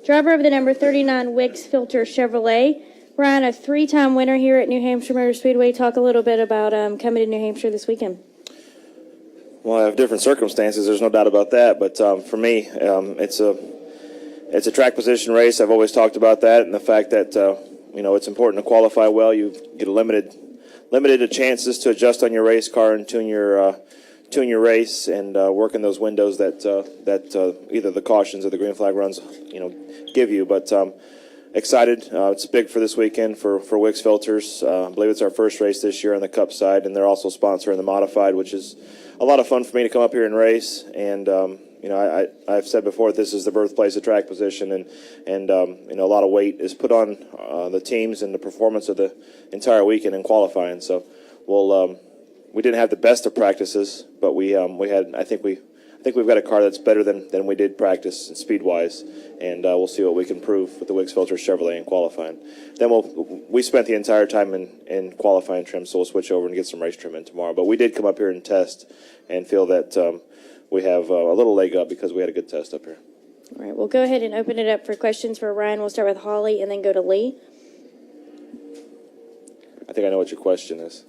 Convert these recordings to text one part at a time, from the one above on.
driver of the number 39 Wicks Filter Chevrolet. Ryan, a three-time winner here at New Hampshire Motor Speedway. Talk a little bit about coming to New Hampshire this weekend. Well, I have different circumstances. There's no doubt about that. But for me, it's a track position race. I've always talked about that, and the fact that it's important to qualify well. You get a limited chances to adjust on your race car and tune your race and work in those windows that either the cautions or the green flag runs give you. But excited. It's big for this weekend for Wicks Filters. I believe it's our first race this year on the Cup side, and they're also sponsoring the Modified, which is a lot of fun for me to come up here and race. And I've said before, this is the birthplace of track position, and a lot of weight is put on the teams and the performance of the entire weekend in qualifying. So we didn't have the best of practices, but we had, I think we've got a car that's better than we did practice speed wise, and we'll see what we can prove with the Wicks Filter Chevrolet in qualifying. Then we spent the entire time in qualifying trim, so we'll switch over and get some race trim in tomorrow. But we did come up here and test and feel that we have a little leg up because we had a good test up here. All right, we'll go ahead and open it up for questions for Ryan. We'll start with Holly and then go to Lee. I think I know what your question is.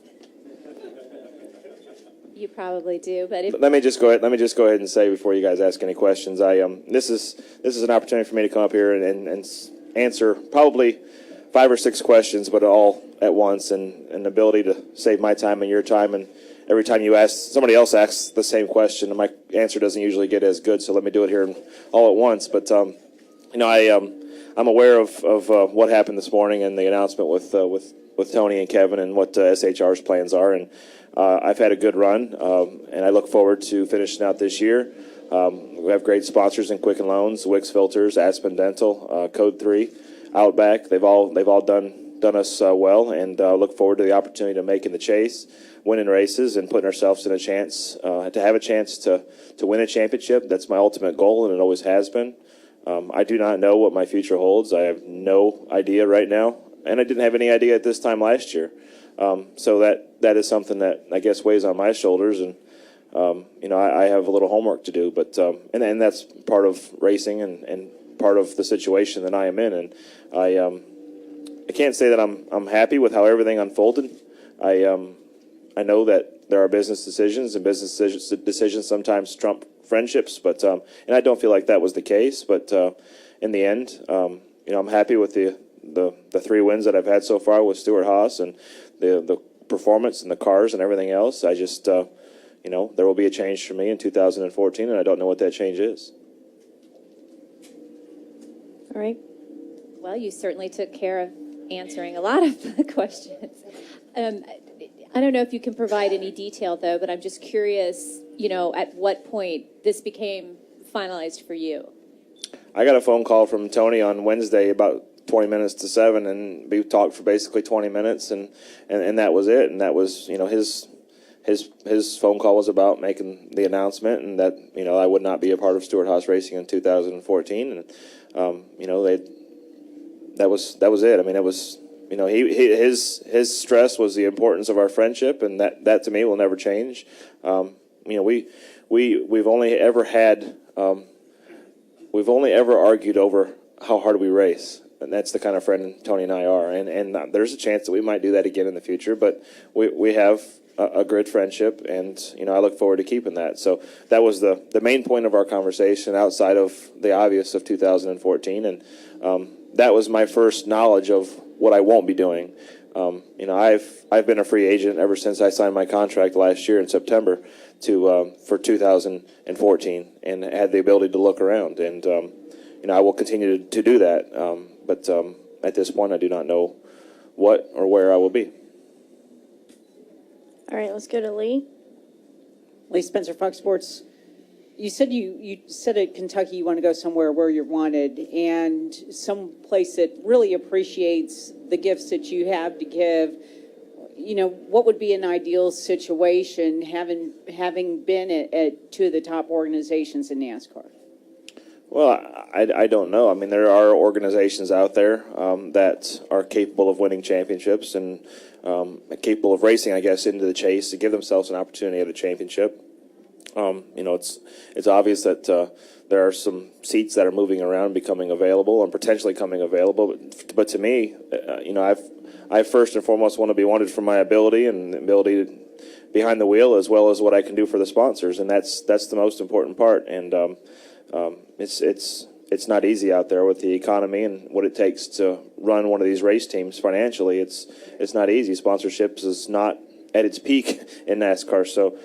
You probably do, but let me just go ahead and say before you guys ask any questions, this is an opportunity for me to come up here and answer probably 5 or 6 questions, but all at once, and an ability to save my time and your time. And every time somebody else asks the same question, and my answer doesn't usually get as good, so let me do it here all at once. But I'm aware of what happened this morning and the announcement with Tony and Kevin and what SHR's plans are, and I've had a good run, and I look forward to finishing out this year. We have great sponsors in Quicken Loans, Wicks Filters, Aspen Dental, Code 3, Outback. They've all done us well, and look forward to the opportunity to make in the chase, winning races, and putting ourselves in a chance to have a chance to win a championship. That's my ultimate goal, and it always has been. I do not know what my future holds. I have no idea right now, and I didn't have any idea at this time last year. So that is something that I guess weighs on my shoulders, and I have a little homework to do, but and that's part of racing and part of the situation that I am in, and I can't say that I'm happy with how everything unfolded. I know that there are business decisions, and business decisions sometimes trump friendships, but and I don't feel like that was the case, but in the end, I'm happy with the 3 wins that I've had so far with Stewart Haas and the performance and the cars and everything else. I just, there will be a change for me in 2014, and I don't know what that change is. All right. well, you certainly took care of answering a lot of the questions. I don't know if you can provide any detail, though, but I'm just curious, at what point this became finalized for you. I got a phone call from Tony on Wednesday about 20 minutes to 7, and we talked for basically 20 minutes, and that was it. And that was, his phone call was about making the announcement, and that, I would not be a part of Stewart Haas Racing in 2014. And, that was it. I mean, it was, his stress was the importance of our friendship, and that to me will never change. We've only ever had, we've only ever argued over how hard we race. And that's the kind of friend Tony and I are. And there's a chance that we might do that again in the future, but we have a good friendship, and, I look forward to keeping that. So that was the main point of our conversation outside of the obvious of 2014. And that was my first knowledge of what I won't be doing. I've been a free agent ever since I signed my contract last year in September for 2014, and had the ability to look around. And, I will continue to do that. But at this point, I do not know what or where I will be. All right, let's go to Lee. Lee Spencer, Fox Sports. You said you said at Kentucky you want to go somewhere where you're wanted, and some place that really appreciates the gifts that you have to give. What would be an ideal situation having been at two of the top organizations in NASCAR? Well, I don't know. I mean, there are organizations out there that are capable of winning championships and capable of racing, I guess, into the chase to give themselves an opportunity at a championship. It's obvious that there are some seats that are moving around, becoming available, and potentially coming available. But to me, I first and foremost want to be wanted for my ability and the ability behind the wheel, as well as what I can do for the sponsors, and that's the most important part. And it's not easy out there with the economy and what it takes to run one of these race teams financially. It's not easy. Sponsorships is not at its peak in NASCAR, so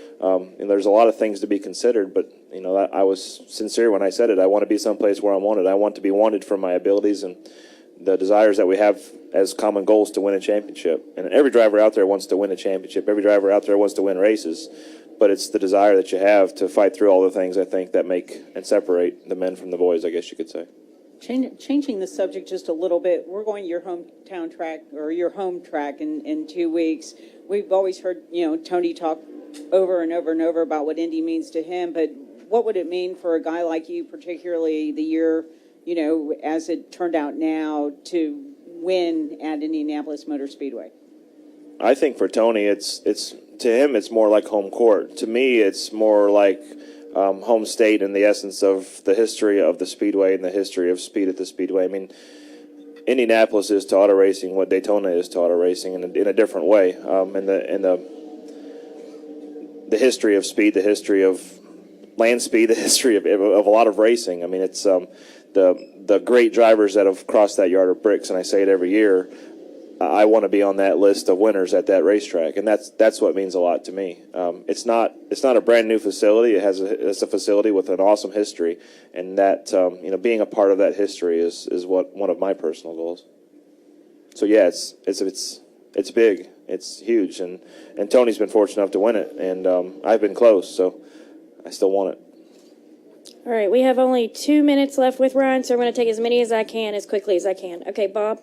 there's a lot of things to be considered. But I was sincere when I said it. I want to be someplace where I'm wanted. I want to be wanted for my abilities and the desires that we have as common goals to win a championship. And every driver out there wants to win a championship. Every driver out there wants to win races. But it's the desire that you have to fight through all the things, I think, that make and separate the men from the boys, I guess you could say. Changing the subject just a little bit, we're going to your hometown track, or your home track in 2 weeks. We've always heard, Tony talk over and over and over about what Indy means to him, but what would it mean for a guy like you, particularly the year, as it turned out now, to win at Indianapolis Motor Speedway? I think for Tony, it's to him, it's more like home court. To me, it's more like home state in the essence of the history of the Speedway and the history of speed at the Speedway. I mean, Indianapolis is to auto racing what Daytona is to auto racing in a different way. And the history of speed, the history of land speed, the history of a lot of racing. I mean, it's the great drivers that have crossed that yard of bricks, and I say it every year. I want to be on that list of winners at that racetrack, and that's what means a lot to me. It's not a brand new facility. It's a facility with an awesome history, and that being a part of that history is one of my personal goals. So yeah, it's big, it's huge, and Tony's been fortunate enough to win it, and I've been close, so I still want it. All right, we have only 2 minutes left with Ryan, so I'm going to take as many as I can, as quickly as I can. Okay, Bob?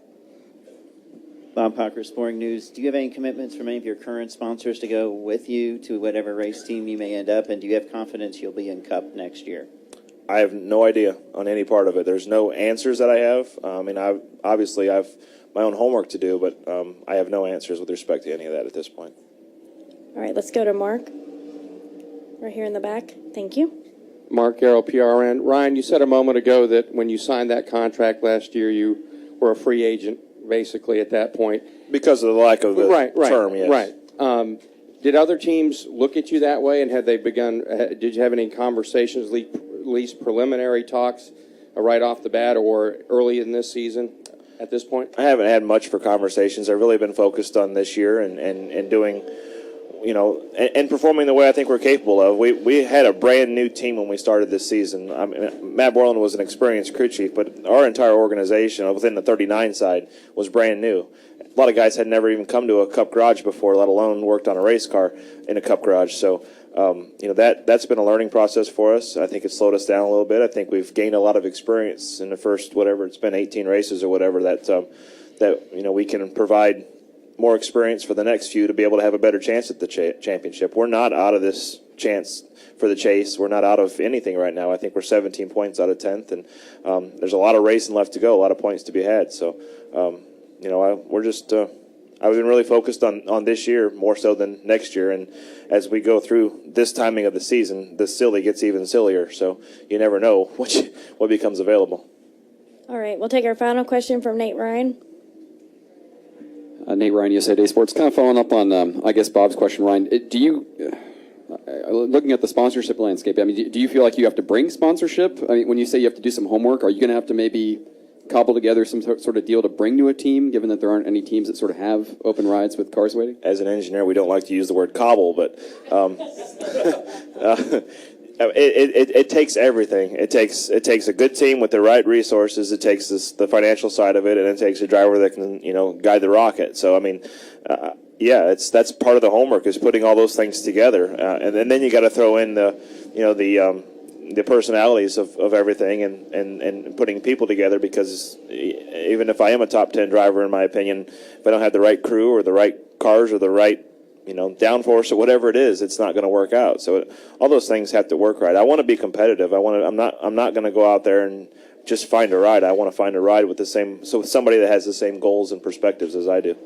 Bob Parker, Sporting News. Do you have any commitments from any of your current sponsors to go with you to whatever race team you may end up? And do you have confidence you'll be in Cup next year? I have no idea on any part of it. There's no answers that I have. Obviously I have my own homework to do, but I have no answers with respect to any of that at this point. All right, let's go to Mark. Right here in the back. Thank you. Mark Garrow, PRN. Ryan, you said a moment ago that when you signed that contract last year, you were a free agent, basically, at that point. Because of the lack of the term, yes. Right. Did other teams look at you that way, and had they begun, did you have any conversations, at least preliminary talks, right off the bat or early in this season at this point? I haven't had much for conversations. I've really been focused on this year and doing, and performing the way I think we're capable of. We had a brand new team when we started this season. Matt Borland was an experienced crew chief, but our entire organization within the 39 side was brand new. A lot of guys had never even come to a Cup garage before, let alone worked on a race car in a Cup garage. So, that's been a learning process for us. I think it slowed us down a little bit. I think we've gained a lot of experience in the first, it's been 18 races or whatever, that we can provide more experience for the next few to be able to have a better chance at the championship. We're not out of this chance for the chase. We're not out of anything right now. I think we're 17 points out of 10th, and there's a lot of racing left to go, a lot of points to be had. So, I've been really focused on this year more so than next year. And as we go through this timing of the season, the silly gets even sillier. So you never know what becomes available. All right, we'll take our final question from Nate Ryan. Nate Ryan, USA Today Sports. Kind of following up on, I guess, Bob's question, Ryan. Do you, looking at the sponsorship landscape, do you feel like you have to bring sponsorship? When you say you have to do some homework, are you going to have to maybe cobble together some sort of deal to bring to a team, given that there aren't any teams that sort of have open rides with cars waiting? As an engineer, we don't like to use the word cobble, but it takes everything. It takes a good team with the right resources. It takes the financial side of it, and it takes a driver that can guide the rocket. So that's part of the homework, is putting all those things together, and then you got to throw in the personalities of everything and putting people together, because even if I am a top 10 driver, in my opinion, if I don't have the right crew or the right cars or the right downforce or whatever it is, it's not going to work out. So all those things have to work right. I want to be competitive. I'm not going to go out there and just find a ride. I want to find a ride with somebody that has the same goals and perspectives as I do.